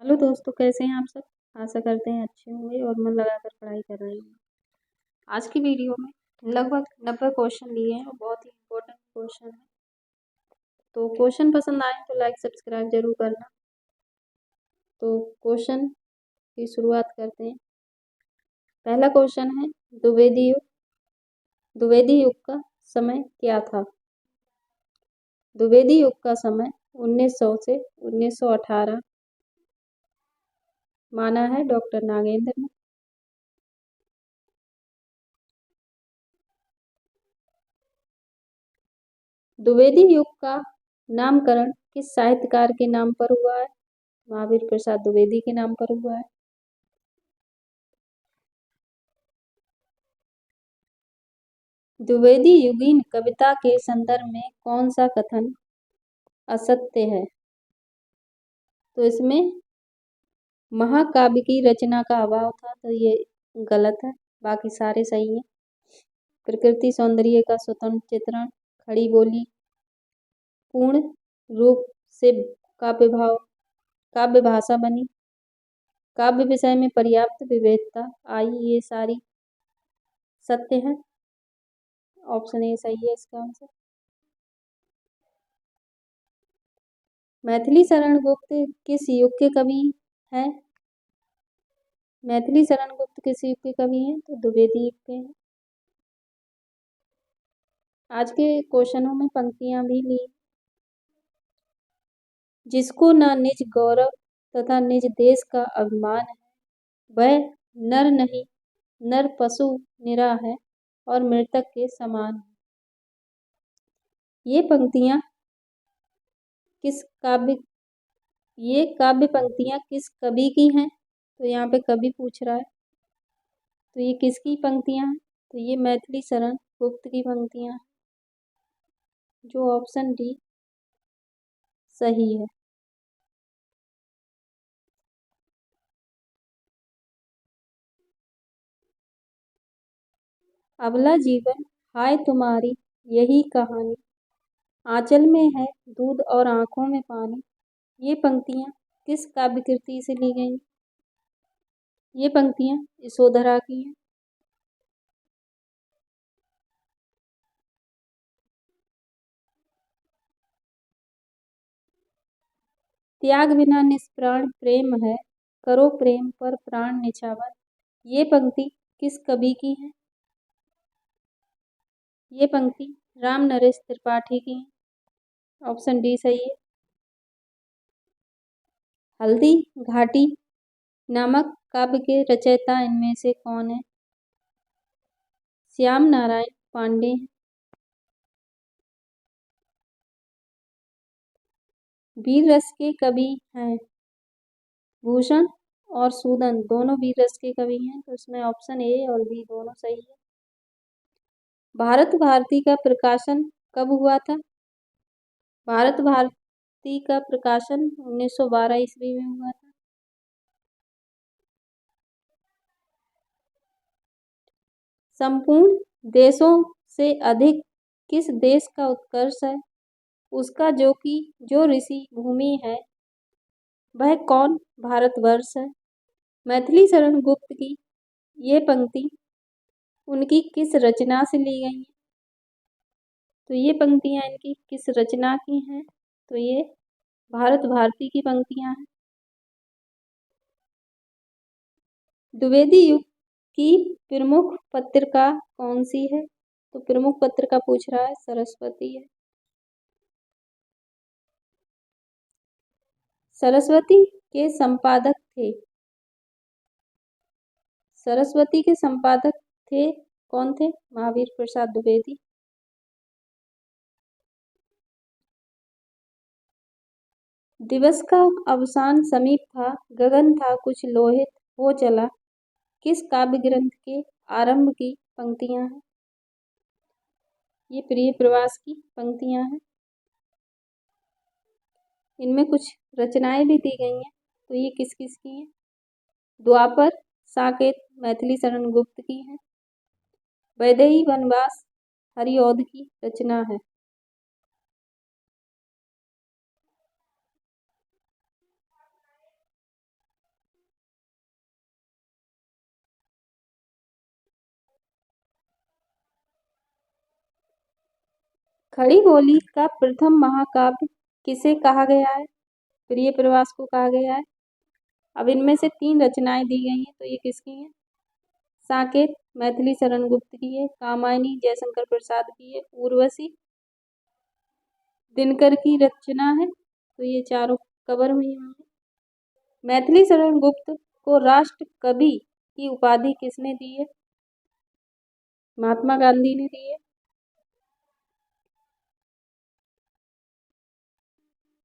Hello दोस्तों, कैसे हैं आप सब। आशा करते हैं अच्छे होंगे और मन लगाकर पढ़ाई कर रहे होंगे। आज की वीडियो में लगभग 90 क्वेश्चन लिए हैं और बहुत ही इम्पोर्टेंट क्वेश्चन है। तो क्वेश्चन पसंद आए तो लाइक सब्सक्राइब जरूर करना। तो क्वेश्चन की शुरुआत करते हैं। पहला क्वेश्चन है, द्विवेदी युग। द्विवेदी युग का समय क्या था। द्विवेदी युग का समय 1900 से 1918 माना है डॉक्टर नागेंद्र ने। द्विवेदी युग का नामकरण किस साहित्यकार के नाम पर हुआ है। महावीर प्रसाद द्विवेदी के नाम पर हुआ है। द्विवेदी युगीन कविता के संदर्भ में कौन सा कथन असत्य है। तो इसमें महाकाव्य की रचना का अभाव था, तो ये गलत है। बाकी सारे सही हैं। प्रकृति सौंदर्य का स्वतंत्र चित्रण, खड़ी बोली, पूर्ण रूप से काव्य भाव, काव्य भाषा बनी, काव्य विषय में पर्याप्त विविधता आई, ये सारी सत्य है। ऑप्शन ए सही है इसका आंसर। मैथिली शरण गुप्त किस युग के कवि हैं। मैथिली शरण गुप्त किस युग के कवि हैं, तो द्विवेदी युग के हैं। आज के क्वेश्चनों में पंक्तियां भी ली। जिसको न निज गौरव तथा निज देश का अभिमान है, वह नर नहीं नर पशु निरा है और मृतक के समान है। ये पंक्तियां किस काव्य ये काव्य पंक्तियां किस कवि की हैं। तो यहाँ पे कवि पूछ रहा है, तो ये किसकी पंक्तियां हैं। तो ये मैथिली शरण गुप्त की पंक्तियां हैं, जो ऑप्शन डी सही है। अबला जीवन हाय तुम्हारी यही कहानी, आंचल में है दूध और आंखों में पानी। ये पंक्तियां किस काव्य कृति से ली गई। ये पंक्तियां यशोधरा की हैं। त्याग बिना निष्प्राण प्रेम है, करो प्रेम पर प्राण निछावर। ये पंक्ति किस कवि की है। ये पंक्ति राम नरेश त्रिपाठी की है। ऑप्शन डी सही है। हल्दी घाटी नामक काव्य के रचयिता इनमें से कौन है। श्याम नारायण पांडे हैं। वीर रस के कवि हैं। भूषण और सूदन दोनों वीर रस के कवि हैं, तो इसमें ऑप्शन ए और बी दोनों सही है। भारत भारती का प्रकाशन कब हुआ था। भारत भारती का प्रकाशन 1912 ईस्वी में हुआ था। संपूर्ण देशों से अधिक किस देश का उत्कर्ष है। उसका जो ऋषि भूमि है, वह कौन भारतवर्ष है। मैथिली शरण गुप्त की ये पंक्ति उनकी किस रचना से ली गई है। तो ये पंक्तियां इनकी किस रचना की हैं। तो ये भारत भारती की पंक्तियां हैं। द्विवेदी युग की प्रमुख पत्रिका कौन सी है। तो प्रमुख पत्रिका पूछ रहा है, सरस्वती है। सरस्वती के संपादक थे। सरस्वती के संपादक थे कौन थे। महावीर प्रसाद द्विवेदी। दिवस का अवसान समीप था, गगन था कुछ लोहित हो चला। किस काव्य ग्रंथ के आरंभ की पंक्तियां हैं। ये प्रिय प्रवास की पंक्तियां हैं। इनमें कुछ रचनाएं भी दी गई हैं, तो ये किस किस की हैं। द्वापर साकेत मैथिली शरण गुप्त की है। वैदेही वनवास हरिऔध की रचना है। खड़ी बोली का प्रथम महाकाव्य किसे कहा गया है? प्रिय प्रवास को कहा गया है। अब इनमें से 3 रचनाएं दी गई हैं, तो ये किसकी हैं? साकेत मैथिली शरण गुप्त की है, कामायनी जयशंकर प्रसाद की है, उर्वशी दिनकर की रचना है। तो ये चारों कवर हुई होंगी। मैथिली शरण गुप्त को राष्ट्र कवि की उपाधि किसने दी है? महात्मा गांधी ने दी है।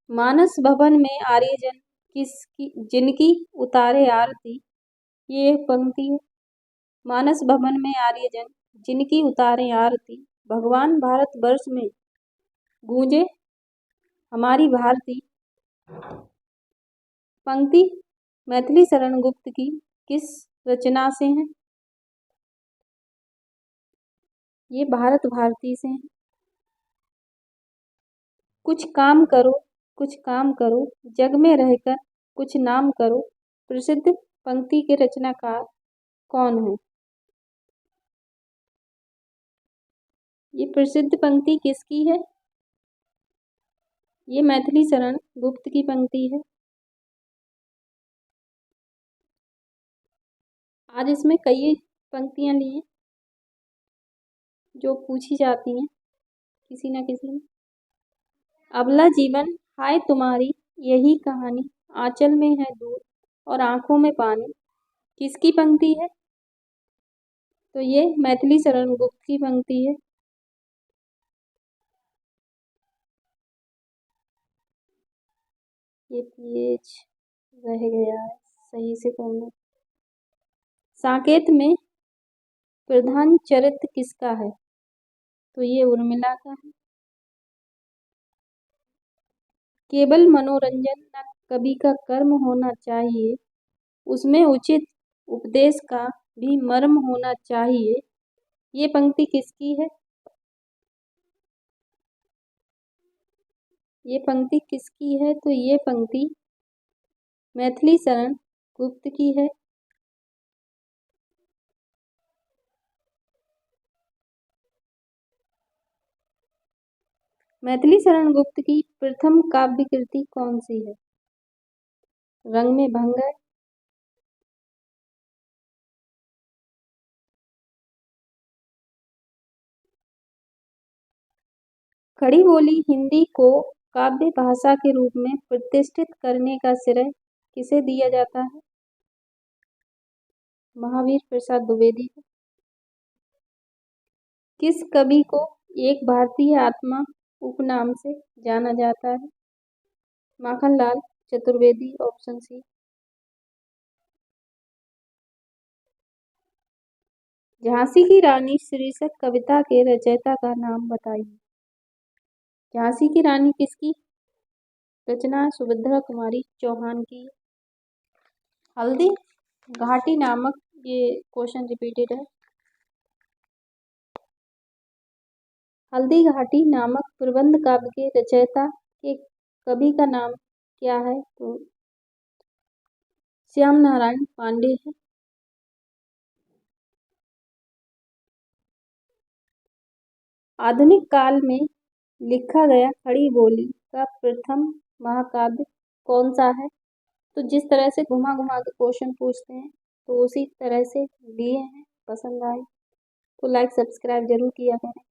मानस भवन में आर्यजन किसकी जिनकी उतारे आरती, ये एक पंक्ति है। मानस भवन में आर्यजन जिनकी उतारे आरती, भगवान भारतवर्ष में गूंजे हमारी भारती। पंक्ति मैथिली शरण गुप्त की किस रचना से है? ये भारत भारती से है। कुछ काम करो जग में रहकर कुछ नाम करो, प्रसिद्ध पंक्ति के रचनाकार कौन है? ये प्रसिद्ध पंक्ति किसकी है? ये मैथिली शरण गुप्त की पंक्ति है। आज इसमें कई पंक्तियां ली हैं जो पूछी जाती हैं किसी न किसी में। अबला जीवन हाय तुम्हारी यही कहानी, आंचल में है दूध और आंखों में पानी, किसकी पंक्ति है? तो ये मैथिली शरण गुप्त की पंक्ति है। ये पेज रह गया है, सही से करना। साकेत में प्रधान चरित्र किसका है? तो ये उर्मिला का है। केवल मनोरंजन न कवि का कर्म होना चाहिए, उसमें उचित उपदेश का भी मर्म होना चाहिए, ये पंक्ति किसकी है? ये पंक्ति किसकी है? तो ये पंक्ति मैथिली शरण गुप्त की है। मैथिली शरण गुप्त की प्रथम काव्य कृति कौन सी है? रंग में भंग है। खड़ी बोली हिंदी को काव्य भाषा के रूप में प्रतिष्ठित करने का श्रेय किसे दिया जाता है? महावीर प्रसाद द्विवेदी को। किस कवि को एक भारतीय आत्मा उपनाम से जाना जाता है? Makhanlal Chaturvedi, option C. झांसी की रानी शीर्षक कविता के रचयिता का नाम बताइए। झांसी की रानी किसकी रचना? सुभद्रा कुमारी चौहान की। हल्दी घाटी नामक, ये क्वेश्चन रिपीटेड है। हल्दी घाटी नामक प्रबंध काव्य के रचयिता के कवि का नाम क्या है? तो श्याम नारायण पांडे है। आधुनिक काल में लिखा गया खड़ी बोली का प्रथम महाकाव्य कौन सा है? तो जिस तरह से घुमा घुमा के क्वेश्चन पूछते हैं तो उसी तरह से लिए हैं। पसंद आए तो लाइक सब्सक्राइब जरूर किया करें।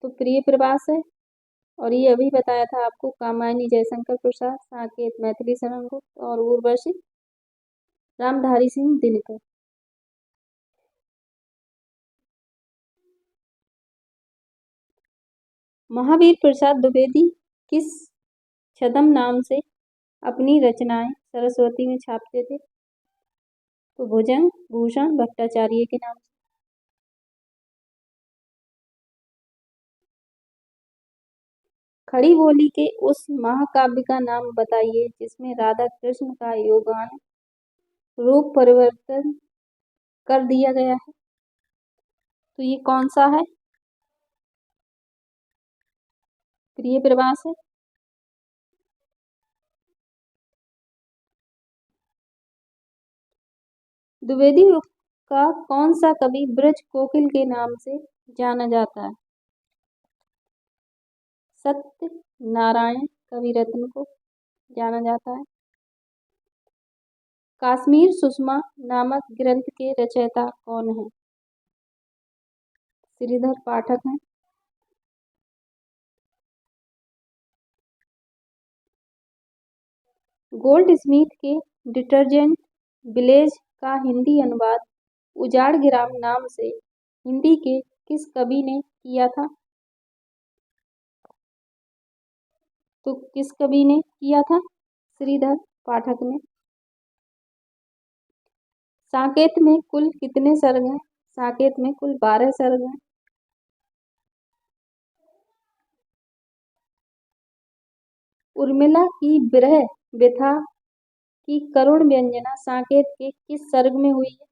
तो प्रिय प्रवास है, और ये अभी बताया था आपको कामायनी जयशंकर प्रसाद, साकेत मैथिली शरण गुप्त और उर्वशी रामधारी सिंह दिनकर। महावीर प्रसाद द्विवेदी किस छद्म नाम से अपनी रचनाएं सरस्वती में छापते थे? तो भुजंग भूषण भट्टाचार्य के नाम से। खड़ी बोली के उस महाकाव्य का नाम बताइए जिसमें राधा कृष्ण का योगान रूप परिवर्तन कर दिया गया है। तो ये कौन सा है? प्रिय प्रवास है। द्विवेदी का कौन सा कवि ब्रज कोकिल के नाम से जाना जाता है? सत्य नारायण कविरत्न को जाना जाता है। कश्मीर सुषमा नामक ग्रंथ के रचयिता कौन है? श्रीधर पाठक हैं। गोल्डस्मिथ के डिटर्जेंट विलेज का हिंदी अनुवाद उजाड़ नाम से हिंदी के किस कवि ने किया था? तो किस कवि ने किया था? श्रीधर पाठक ने। साकेत में कुल कितने सर्ग हैं? साकेत में कुल 12 सर्ग हैं। उर्मिला की विरह व्यथा की करुण व्यंजना साकेत के किस सर्ग में हुई है?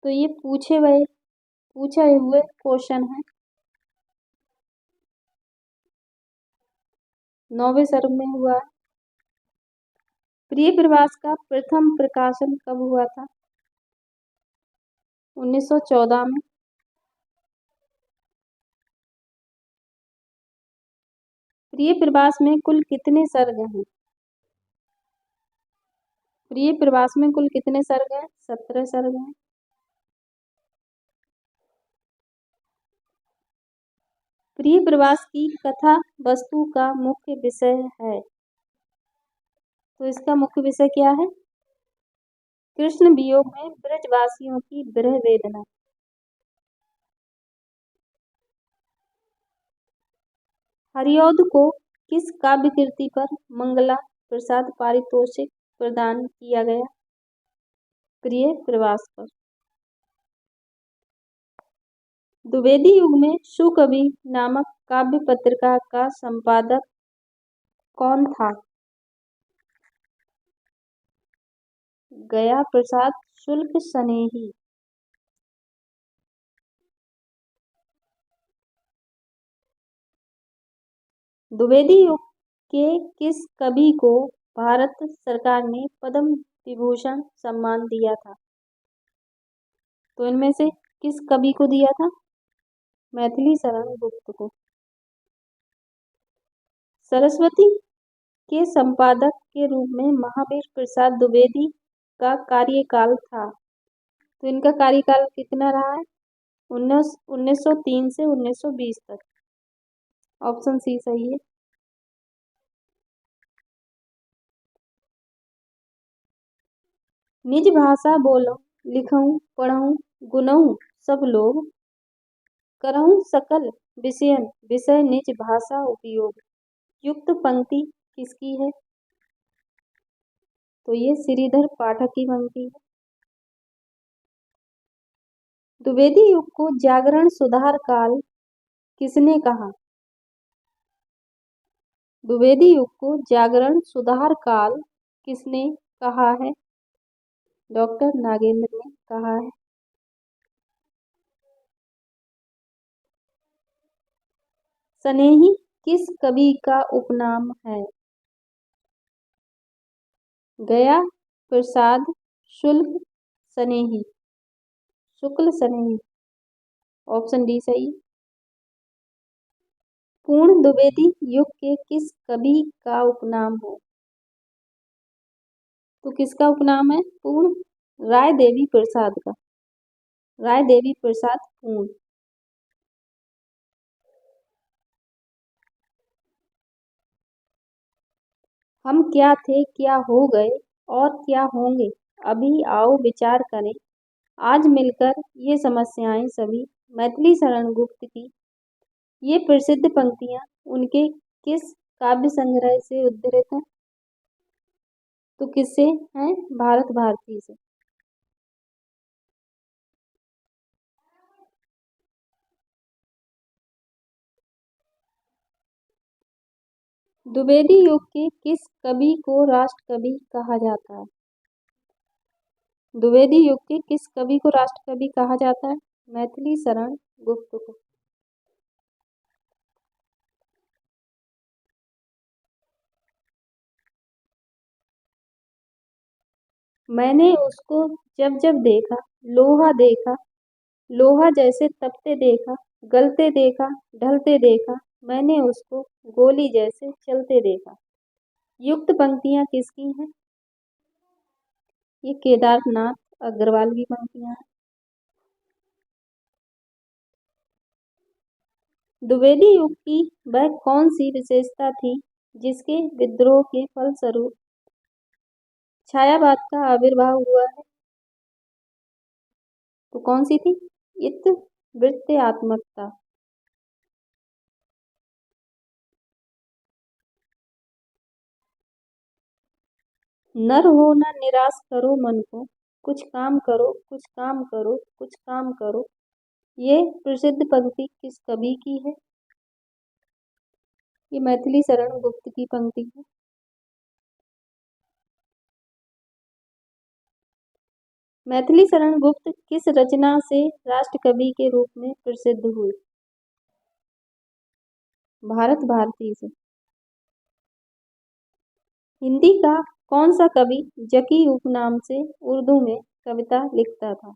तो ये पूछे हुए क्वेश्चन है। 9वें सर्ग में हुआ है। प्रिय प्रवास का प्रथम प्रकाशन कब हुआ था? 1914 में। प्रिय प्रवास में कुल कितने सर्ग हैं? प्रिय प्रवास में कुल कितने सर्ग हैं? 17 सर्ग हैं। प्रिय प्रवास की कथा वस्तु का मुख्य विषय है। तो इसका मुख्य विषय क्या है? कृष्ण वियोग में ब्रजवासियों की विरह वेदना। हरिऔध को किस काव्य कृति पर मंगला प्रसाद पारितोषिक प्रदान किया गया? प्रिय प्रवास पर। द्विवेदी युग में सुकवि नामक काव्य पत्रिका का संपादक कौन था? गया प्रसाद शुक्ल सनेही। द्विवेदी युग के किस कवि को भारत सरकार ने पद्म विभूषण सम्मान दिया था? तो इनमें से किस कवि को दिया था? मैथिली शरण गुप्त को। सरस्वती के संपादक के रूप में महावीर प्रसाद द्विवेदी का कार्यकाल था। तो इनका कार्यकाल कितना रहा है? 1903 से 1920 तक। ऑप्शन सी सही है। निज भाषा बोलऊं लिखऊं पढ़ऊं गुनऊं सब लोग करऊं सकल विषयन विषय निज भाषा उपयोग। युक्त पंक्ति किसकी है? तो ये श्रीधर पाठक की पंक्ति है। द्विवेदी युग को जागरण सुधार काल किसने कहा? द्विवेदी युग को जागरण सुधार काल किसने कहा है? डॉक्टर नागेंद्र ने कहा है। सनेही किस कवि का उपनाम है? गया प्रसाद शुक्ल सनेही। शुक्ल सनेही। ऑप्शन डी सही। पूर्ण द्विवेदी युग के किस कवि का उपनाम है? तो किसका उपनाम है? पूर्ण राय देवी प्रसाद का। राय देवी प्रसाद पूर्ण। हम क्या थे क्या हो गए और क्या होंगे अभी आओ विचार करें आज मिलकर ये समस्याएं सभी। मैथिली शरण गुप्त की ये प्रसिद्ध पंक्तियां उनके किस काव्य संग्रह से उद्धृत हैं? तो किससे हैं? भारत भारती से। द्विवेदी युग के किस कवि को राष्ट्र कवि कहा जाता है? द्विवेदी युग के किस कवि को राष्ट्र कवि कहा जाता है? मैथिली शरण गुप्त को। मैंने उसको जब जब देखा लोहा देखा लोहा जैसे तपते देखा, गलते देखा, ढलते देखा, मैंने उसको गोली जैसे चलते देखा। युक्त पंक्तियां किसकी हैं? ये केदारनाथ अग्रवाल की पंक्तियां हैं। द्विवेदी युग की वह कौन सी विशेषता थी जिसके विद्रोह के फलस्वरूप छायावाद का आविर्भाव हुआ है? तो कौन सी थी? इतवृत्तात्मकता। नर हो न निराश करो मन को, कुछ काम करो, कुछ काम करो, कुछ काम करो। ये प्रसिद्ध पंक्ति किस कवि की है? ये मैथिली शरण गुप्त की पंक्ति है। मैथिली शरण गुप्त किस रचना से राष्ट्रकवि के रूप में प्रसिद्ध हुए? भारत भारती से। हिंदी का कौन सा कवि जकी उपनाम से उर्दू में कविता लिखता था?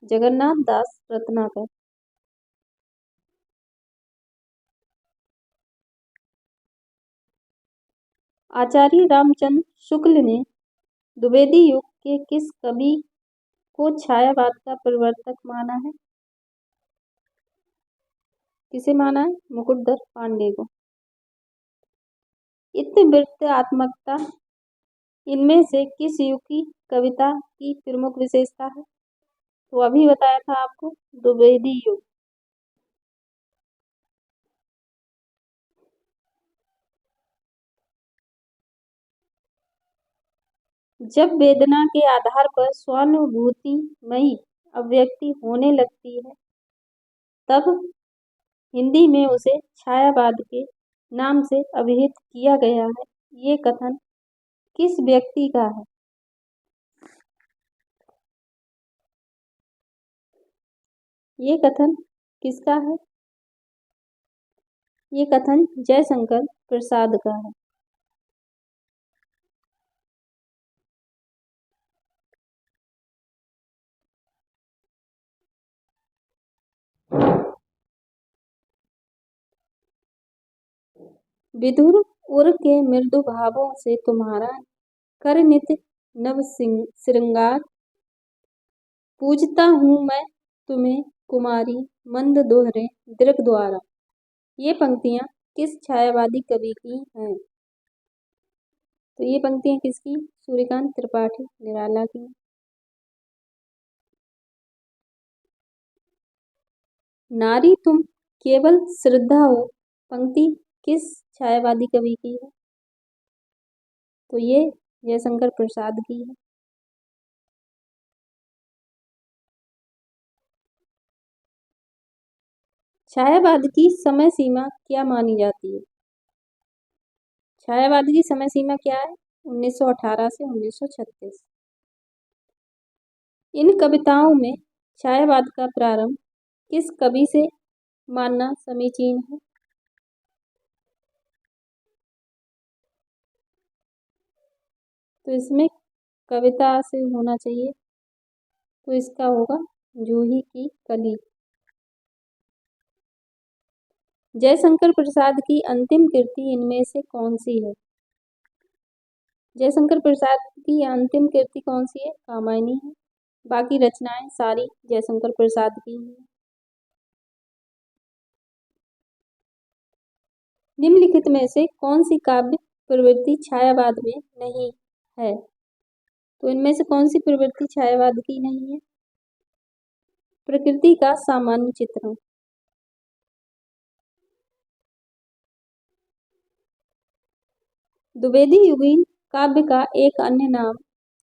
जगन्नाथ दास रत्नाकर। आचार्य रामचंद्र शुक्ल ने द्विवेदी युग के किस कवि को छायावाद का प्रवर्तक माना है? किसे माना है? मुकुटधर पांडे को। इतवृत्तात्मकता इनमें से किस युग की कविता की प्रमुख विशेषता है? तो अभी बताया था आपको, द्विवेदी युग। जब वेदना के आधार पर स्वानुभूतिमयी अभिव्यक्ति होने लगती है तब हिंदी में उसे छायावाद के नाम से अभिहित किया गया है। ये कथन किस व्यक्ति का है? ये कथन किसका है? ये कथन जयशंकर प्रसाद का है। विधुर उर के मृदु भावों से तुम्हारा कर नित नव श्रृंगार, पूजता हूँ मैं तुम्हें कुमारी मंद दोहरे दृक द्वारा। ये पंक्तियां किस छायावादी कवि की हैं? तो ये पंक्तियां किसकी? सूर्यकांत त्रिपाठी निराला की। नारी तुम केवल श्रद्धा हो पंक्ति किस छायावादी कवि की है? तो ये जयशंकर प्रसाद की है। छायावाद की समय सीमा क्या मानी जाती है? छायावाद की समय सीमा क्या है? 1918 से 1936। इन कविताओं में छायावाद का प्रारंभ किस कवि से मानना समीचीन है? तो इसमें कविता से होना चाहिए, तो इसका होगा जूही की कली। जयशंकर प्रसाद की अंतिम कृति इनमें से कौन सी है? जयशंकर प्रसाद की अंतिम कृति कौन सी है? कामायनी है। बाकी रचनाएं सारी जयशंकर प्रसाद की हैं। निम्नलिखित में से कौन सी काव्य प्रवृत्ति छायावाद में नहीं है? तो इनमें से कौन सी प्रवृत्ति छायावाद की नहीं है? प्रकृति का सामान्य चित्रण। द्विवेदी युगीन काव्य का एक अन्य नाम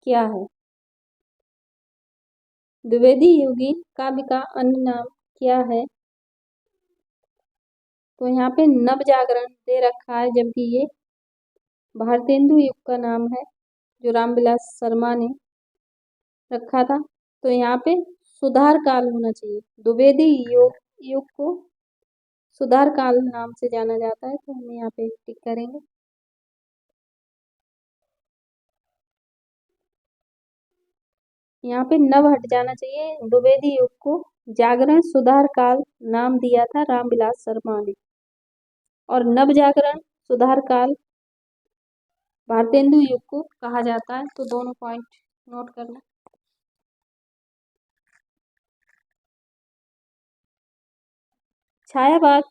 क्या है? द्विवेदी युगीन काव्य का अन्य नाम क्या है? तो यहाँ पे नव जागरण दे रखा है, जबकि ये भारतेंदु युग का नाम है जो रामविलास शर्मा ने रखा था। तो यहाँ पे सुधार काल होना चाहिए। द्विवेदी युग को सुधार काल नाम से जाना जाता है, तो हम यहाँ पे टिक करेंगे। यहाँ पे नव हट जाना चाहिए। द्विवेदी युग को जागरण सुधार काल नाम दिया था रामविलास शर्मा ने, और नव जागरण सुधार काल भारतेंदु युग को कहा जाता है। तो दोनों पॉइंट नोट करना। छायावाद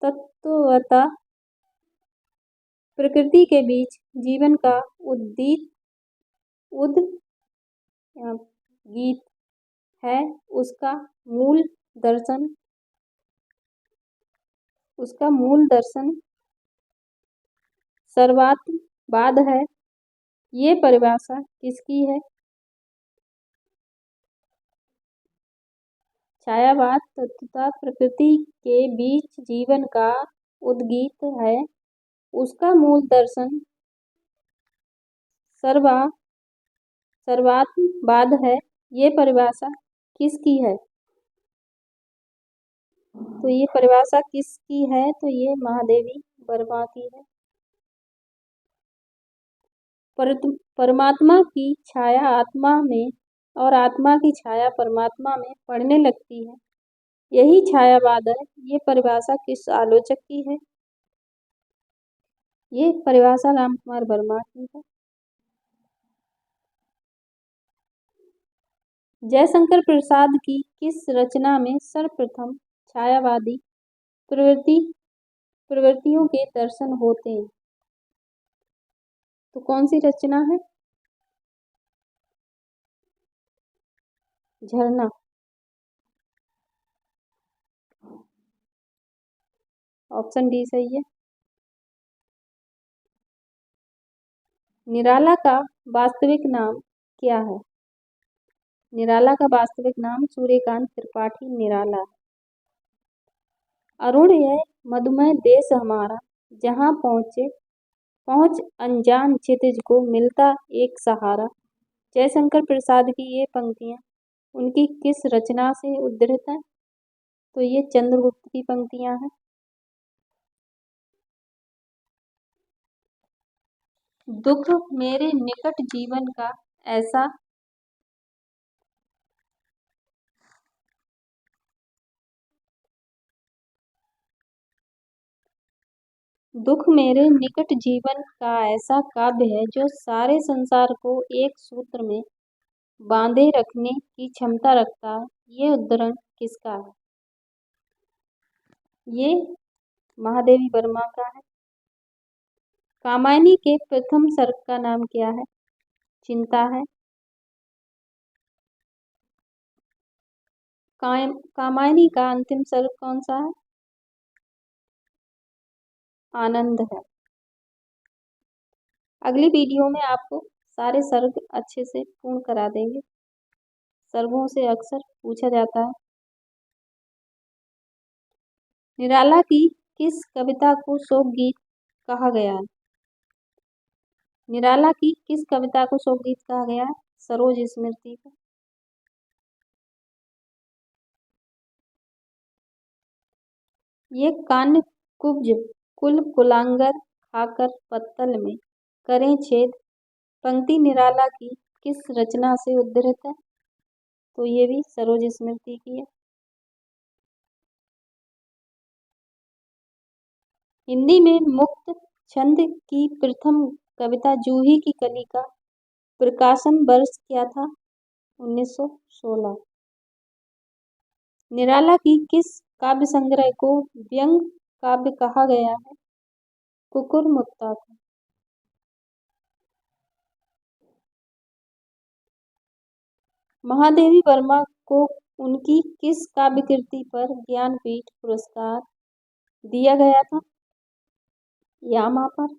तत्वतः प्रकृति के बीच जीवन का उद्गीत है। उसका मूल दर्शन सर्वात्मवाद है। ये परिभाषा किसकी है? छायावाद तत्वतः प्रकृति के बीच जीवन का उद्गीत है। उसका मूल दर्शन सर्वात्मवाद है। ये परिभाषा किसकी है? तो ये परिभाषा किसकी है? तो ये महादेवी वर्मा की है। परमात्मा की छाया आत्मा में और आत्मा की छाया परमात्मा में पड़ने लगती है, यही छायावाद है। ये परिभाषा किस आलोचक की है? ये परिभाषा रामकुमार वर्मा की है। जयशंकर प्रसाद की किस रचना में सर्वप्रथम छायावादी प्रवृत्तियों के दर्शन होते हैं? तो कौन सी रचना है? झरना। ऑप्शन डी सही है। निराला का वास्तविक नाम क्या है? निराला का वास्तविक नाम सूर्यकांत त्रिपाठी निराला। अरुण यह मधुमय देश हमारा, जहाँ पहुँच अनजान क्षितिज को मिलता एक सहारा। जयशंकर प्रसाद की ये पंक्तियां उनकी किस रचना से उद्धृत हैं? तो ये चंद्रगुप्त की पंक्तियां हैं। दुख मेरे निकट जीवन का ऐसा दुख मेरे निकट जीवन का ऐसा काव्य है जो सारे संसार को एक सूत्र में बांधे रखने की क्षमता रखता है। ये उद्धरण किसका है? ये महादेवी वर्मा का है। कामायनी के प्रथम सर्ग का नाम क्या है? चिंता है। कामायनी का अंतिम सर्ग कौन सा है? आनंद है। अगली वीडियो में आपको सारे सर्ग अच्छे से पूर्ण करा देंगे। सर्गों से अक्सर पूछा जाता है। निराला की किस कविता को शोक गीत कहा गया है? निराला की किस कविता को शोक गीत कहा गया है? सरोज स्मृति को। ये कान्य कुब्ज कुल कुलांगर खाकर पत्तल में करें छेद पंक्ति निराला की किस रचना से उद्धृत है? तो ये भी सरोज स्मृति की है। हिंदी में मुक्त छंद की प्रथम कविता जूही की कली का प्रकाशन वर्ष क्या था? 1916। निराला की किस काव्य संग्रह को व्यंग काव्य कहा गया है? कुकुर मुत्ता को। महादेवी वर्मा को उनकी किस काव्य कृति पर ज्ञानपीठ पुरस्कार दिया गया था? यामा पर।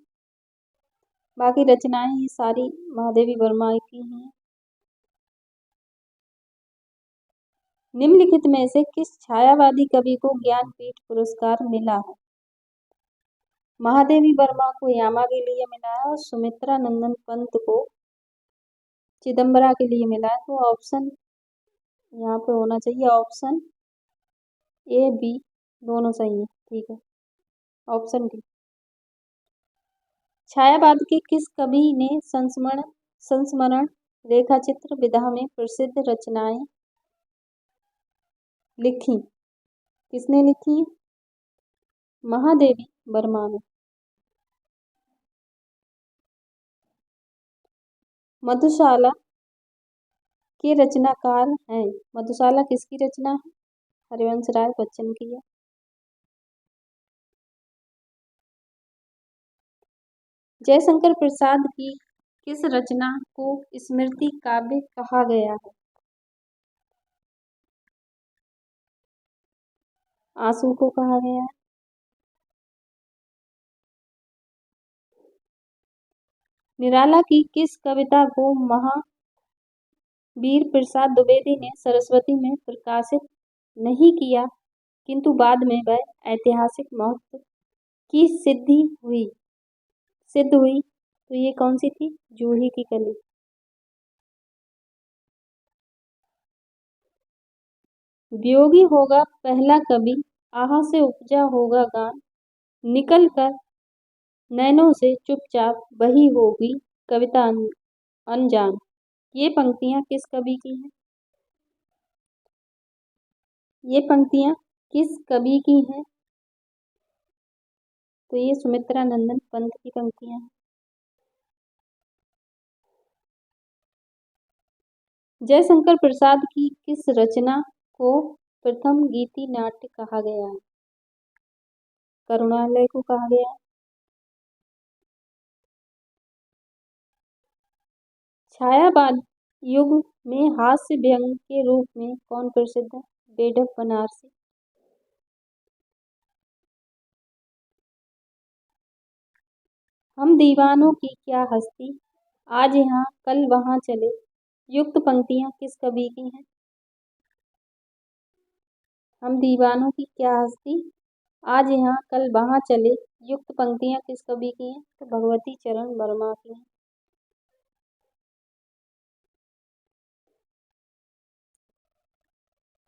बाकी रचनाएं ये सारी महादेवी वर्मा की हैं। निम्नलिखित में से किस छायावादी कवि को ज्ञानपीठ पुरस्कार मिला है? महादेवी वर्मा को यामा के लिए मिला है और सुमित्रा नंदन पंत को चिदम्बरा के लिए मिला है। तो ऑप्शन यहाँ पे होना चाहिए ऑप्शन ए बी, दोनों सही है। ठीक है, ऑप्शन डी। छायावाद के किस कवि ने संस्मरण रेखा चित्र विधा में प्रसिद्ध रचनाएं लिखी? किसने लिखी? महादेवी वर्मा ने। मधुशाला के रचनाकार हैं? मधुशाला किसकी रचना है? हरिवंश राय बच्चन की है। जयशंकर प्रसाद की किस रचना को स्मृति काव्य कहा गया है? आंसू को कहा गया है। निराला की किस कविता को महावीर प्रसाद द्विवेदी ने सरस्वती में प्रकाशित नहीं किया, किंतु बाद में वह ऐतिहासिक महत्व की सिद्ध हुई, तो ये कौन सी थी? जूही की कली। वियोगी होगा पहला कवि, आहा से उपजा होगा गान, निकल कर नैनों से चुपचाप वही होगी कविता अनजान। ये पंक्तियां किस कवि की हैं? ये पंक्तियां किस कवि की हैं? तो ये सुमित्रा नंदन पंत की पंक्तियां हैं। जयशंकर प्रसाद की किस रचना को प्रथम गीति नाट्य कहा गया है? करुणालय को कहा गया है। छायावाद युग में हास्य व्यंग के रूप में कौन प्रसिद्ध है? बेढप बनारसी। हम दीवानों की क्या हस्ती, आज यहाँ कल वहाँ चले, युक्त पंक्तियां किस कवि की हैं? हम दीवानों की क्या हस्ती, आज यहाँ कल वहाँ चले, युक्त पंक्तियां किस कवि की हैं? तो भगवती चरण वर्मा की हैं।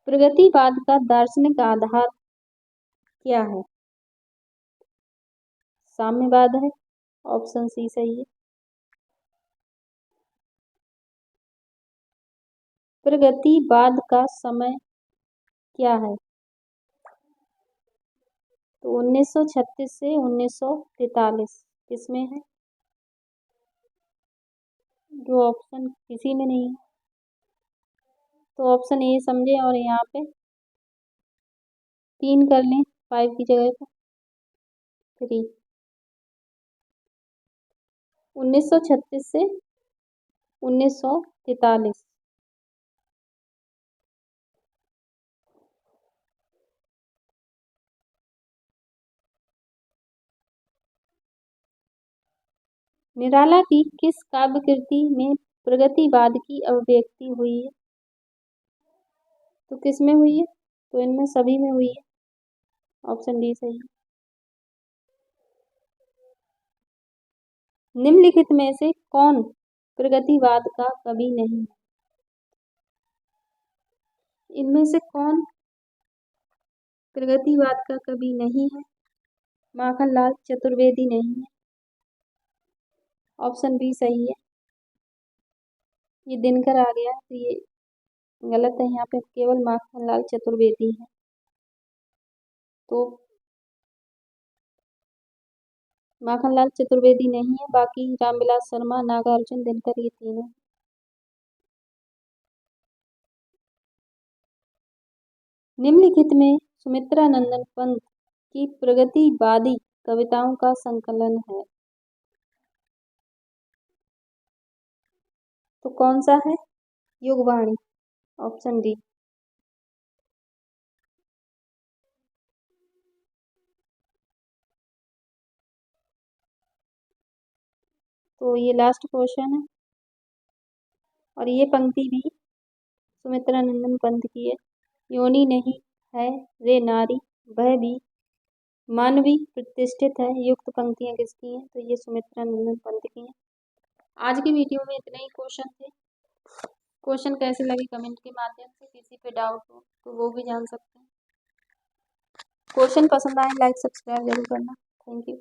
प्रगतिवाद का दार्शनिक आधार क्या है? साम्यवाद है। ऑप्शन सी सही है। प्रगतिवाद का समय क्या है? तो 1936 से 1943 किसमें है? जो ऑप्शन किसी में नहीं है, तो ऑप्शन ए समझे और यहाँ पे 3 कर लें 5 की जगह पे 3। 1936 से 1943। निराला की किस काव्य कृति में प्रगतिवाद की अभिव्यक्ति हुई है? तो किस में हुई है? तो इनमें सभी में हुई है। ऑप्शन डी सही है। निम्नलिखित में से कौन प्रगतिवाद का कवि नहीं है? इनमें से कौन प्रगतिवाद का कवि नहीं है? माखनलाल चतुर्वेदी नहीं है। ऑप्शन बी सही है। ये दिनकर आ गया तो ये गलत है, यहाँ पे केवल माखनलाल चतुर्वेदी है। तो माखनलाल चतुर्वेदी नहीं है, बाकी रामविलास शर्मा, नागार्जुन, दिनकर ये तीनों। निम्नलिखित में सुमित्रा नंदन पंत की प्रगतिवादी कविताओं का संकलन है, तो कौन सा है? युगवाणी। Option D. तो ये लास्ट क्वेश्चन है और ये पंक्ति भी सुमित्रा नंदन पंत की है। योनि नहीं है रे नारी, वह भी मानवी प्रतिष्ठित है। युक्त पंक्तियां किसकी हैं? तो ये सुमित्रा नंदन पंत की हैं। आज की वीडियो में इतने ही क्वेश्चन थे। क्वेश्चन कैसे लगे कमेंट के माध्यम से, किसी पे डाउट हो तो वो भी जान सकते हैं। क्वेश्चन पसंद आए लाइक सब्सक्राइब जरूर करना। Thank you.